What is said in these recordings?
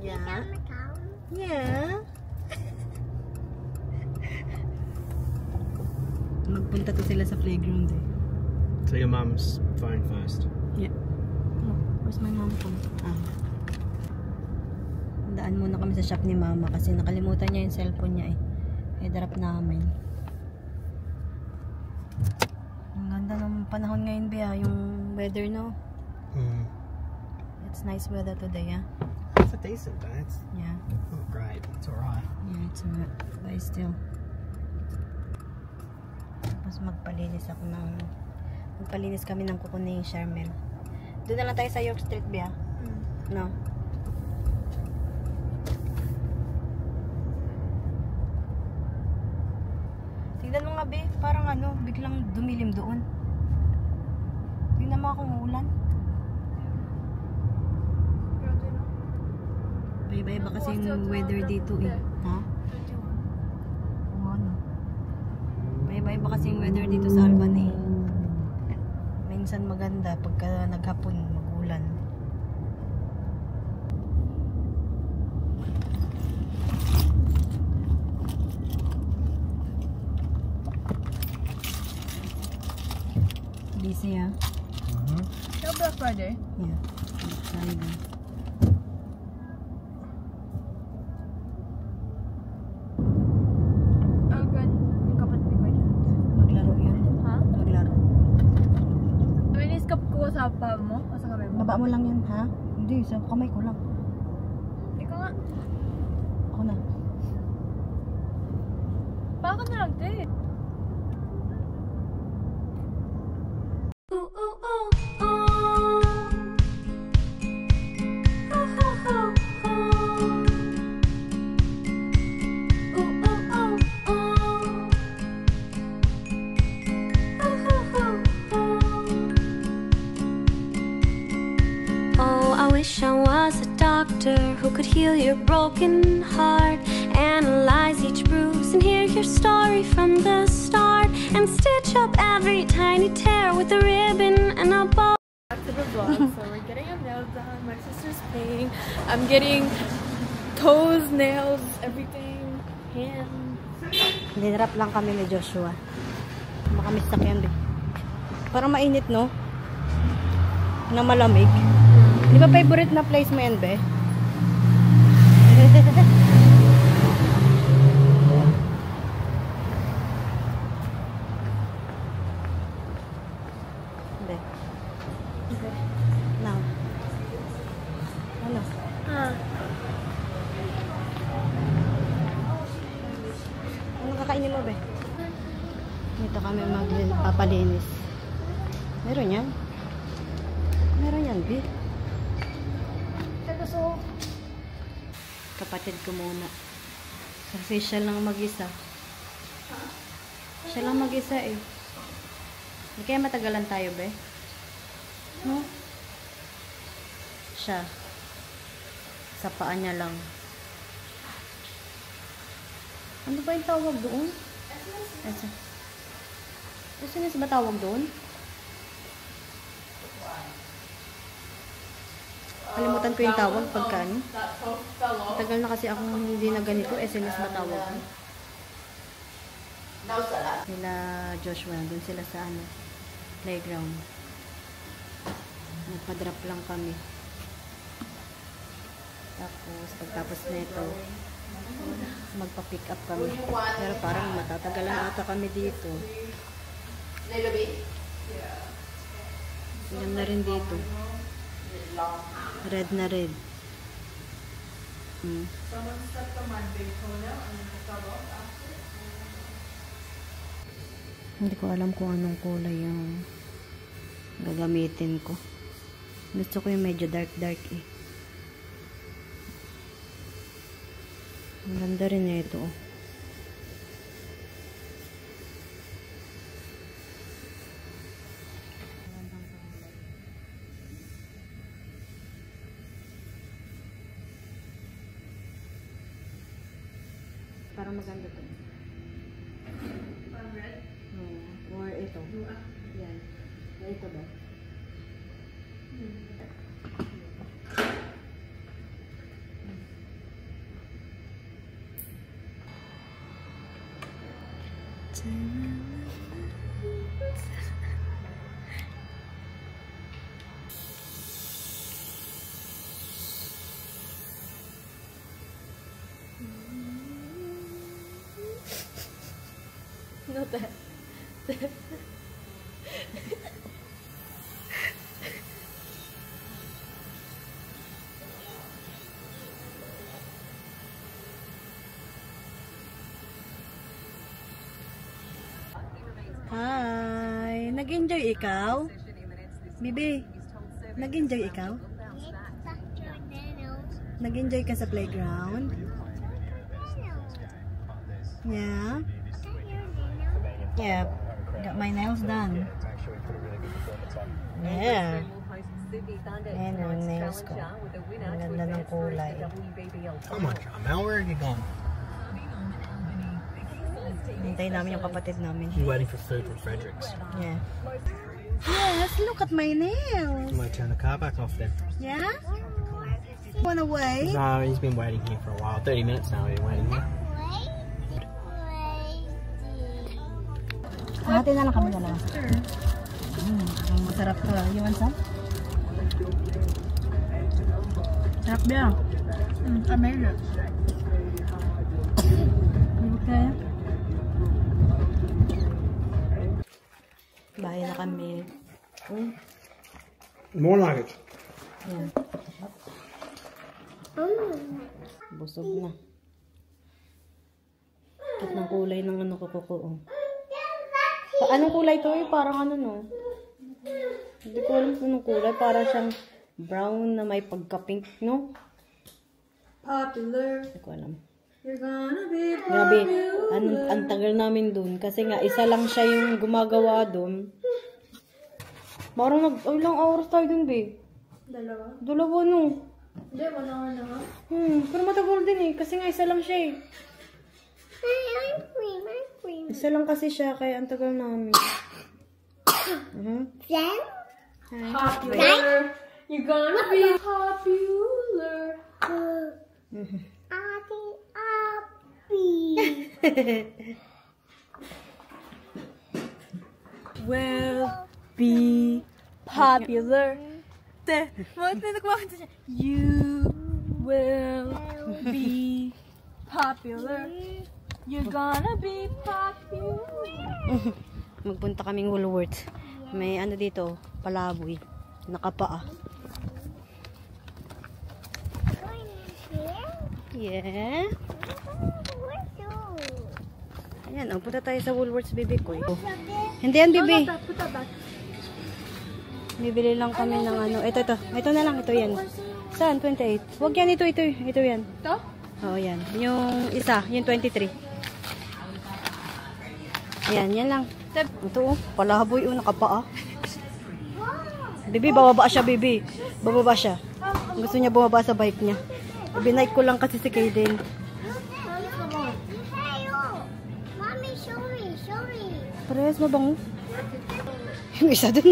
Yeah. Yeah. Magpunta to sila sa playground eh. So your mom's phone first? Yeah. Oh, where's my mom phone? Daan muna kami sa shop ni mama kasi nakalimutan niya yung cellphone niya eh. I-drop namin. Ang ganda ng panahon ngayon ba yung weather no? It's nice weather today, yeah? It's a decent day. It's not great. It's alright. Yeah, it's alright. But still. Tapos magpalinis kami ng kuko ni Charmel. Doon na lang tayo sa York Street, Bia. No? Tignan mo nga, Bi. Parang biglang dumilim doon. Tignan mo akong ulan. Iba-iba kasi yung weather dito eh. Ha? Iba-iba kasi yung weather dito sa Albany. Minsan maganda pagka naghapon mag-ulan. Busy ah. No Black Friday? Yeah. Black Friday. Sa baba mo? O sa kamay mo? Baba mo lang yan, ha? Hindi, sa kamay ko lang. Ikaw nga. Ako na. Baka na lang, te. I was a doctor who could heal your broken heart, analyze each bruise and hear your story from the start, and stitch up every tiny tear with a ribbon and a bow. Back to the vlog. So we're getting our nails done. My sister's painting. I'm getting toes, nails, everything. Hands. Dinrap lang kami ni Joshua. Makamiss na kyan, parang mainit, no? Na malamig. Di ba favorite na place mo yan, be? Be. Okay. Now. Ano? Ano kakainin mo, be? Dito kami magpapalinis. Meron yan? Meron yan, be? So, kapatid ko muna. Kasi siya lang mag-isa. Siya lang mag-isa eh. Hindi kaya matagalan tayo, be? No? Siya. Sa paa niya lang. Ano ba yung tawag doon? SNS ba tawag doon? Kalimutan ko yung tawag pagka ano. Tagal na kasi akong hindi na ganito. SNS ba tawag? Sila Joshua. Doon sila sa playground. Nagpa-drop lang kami. Tapos pagtapos nito magpa-pick up kami. Pero parang matatagalan ata kami dito. Ilan na rin dito. Red na red. Hindi ko alam kung anong kulay yung gagamitin ko. Gusto ko yung medyo dark eh. Ang ganda rin niya ito. Parang maganda to. parang red? Or ito. Yan. Ito ba? No, that. Hi! Nag-enjoy ikaw? Bibi, nag-enjoy ikaw? Nag-enjoy ka sa playground? Yeah? Yeah. Got my nails done. Yeah. Ayan yung nails ko. Ang ganda ng kulay. Come on, Mel, where are you going? Hintayin namin yung kapatid namin. We're waiting for food from Fredericks. Yeah. Yes, look at my nails. You might turn the car back off then. Yeah? Wanna wait? No, he's been waiting here for a while. 30 minutes now we've been waiting here. Hati na lang kami dalawa. Masarap to. You want some? Sarap ba? I made it. Okay. Bahay na kami. More like it. Yan. Busog na. At ng kulay ng ano kukuko. Anong kulay to? Parang ano no? Hindi ko alam kung anong kulay. Parang siyang brown na may pagka-pink, no? Popular. Hindi ko alam. You're gonna be Grabe, popular. ang tagal namin dun. Kasi nga, isa lang siya yung gumagawa dun. Parang ilang oras tayo dun, be? Dalawa, no? Hindi, 1 hour na nga. Pero matagal din eh. Kasi nga, isa lang siya eh. Isa lang kasi siya, kaya ang tagal namin. Popular. You're gonna be popular. Will be popular. You will be popular. You're gonna be popular. Magpunta kaming Woolworths. May ano dito, palaboy. Nakapaa. Yeah. Ayan, oh, punta tayo sa Woolworths, bibi ko. Oh. Hindi yan, bibi. Bibili lang kami ng ano. Ito. Ito na lang, ito yan. Saan? 28. Huwag yan, ito yan. Ito? Oo, yan. Yung isa, yung 23. Ayan, yan lang. Ito, oh, palaboy, oh, nakapaa. Bibi, bababa siya, bibi. Bababa siya. Gusto niya bumaba sa bike niya. Binike ko lang kasi si Kaden. Parehas mabango. Yung isa dun.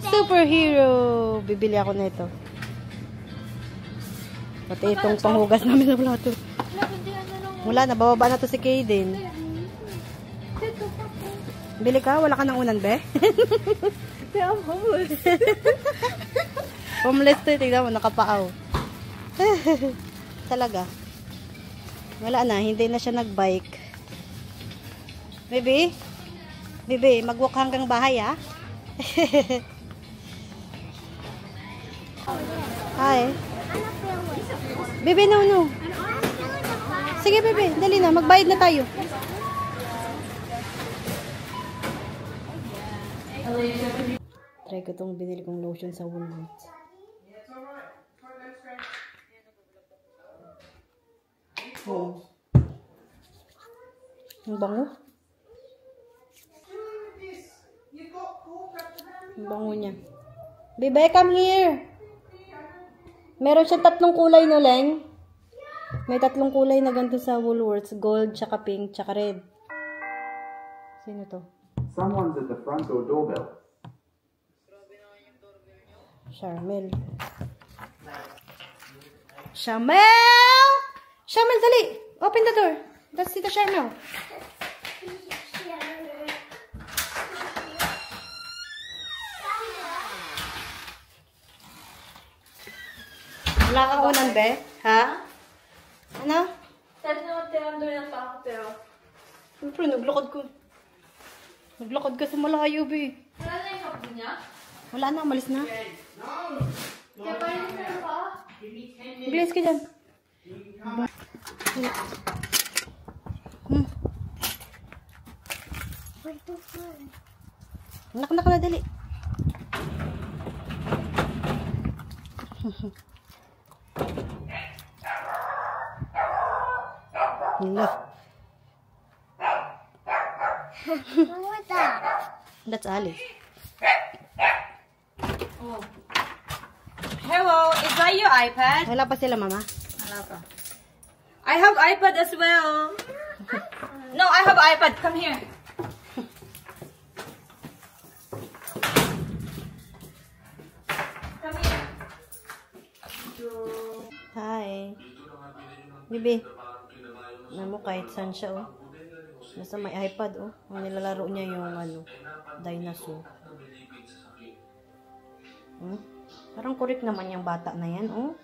Superhero! Bibili ako na ito. Pati itong panghugas namin sa plato. Wala na, bababa na to si Kaden. Bili ka? Wala ka ng unan, be? I'm homeless. Homeless to, tignan mo, nakapaaw. Talaga. Wala na, hindi na siya nagbike. Baby? Baby, mag-walk hanggang bahay, ha? Hi. Baby, no. Sige, baby, dali na, magbayad na tayo. Try ko tong binili kong lotion sa Woolworths. Oo. Ang bango. Ang bango niya. Bebe, come here. Meron siya 3 kulay, no, Leng? May 3 kulay na ganito sa Woolworths. Gold, tsaka pink, tsaka red. Sino to? Someone's at the front door doorbell. Charmel. Charmel! Charmel, dali! Open the door. That's Tita Charmel. Wala kang unan, be? Ha? Ano? Sabi naman tinando yung takot pero. Siyempre, naglakad ko. Naglakad ka sa malayo, be. Wala na yung kapo niya? Wala na, malis na. Kaya pa rin na ba? Bilis ka dyan. Nak na, dali. Hala. What's that? That's Alice. Hello, is that your iPad? Wala pa sila, mama. I have iPad as well. No, I have iPad. Come here. Come here. Hi. Bibi. Alam mo, kahit saan siya, oh. Nasa may iPad, oh. Ang nilalaro niya yung, dinosaur. Parang correct naman yung bata na yan, oh.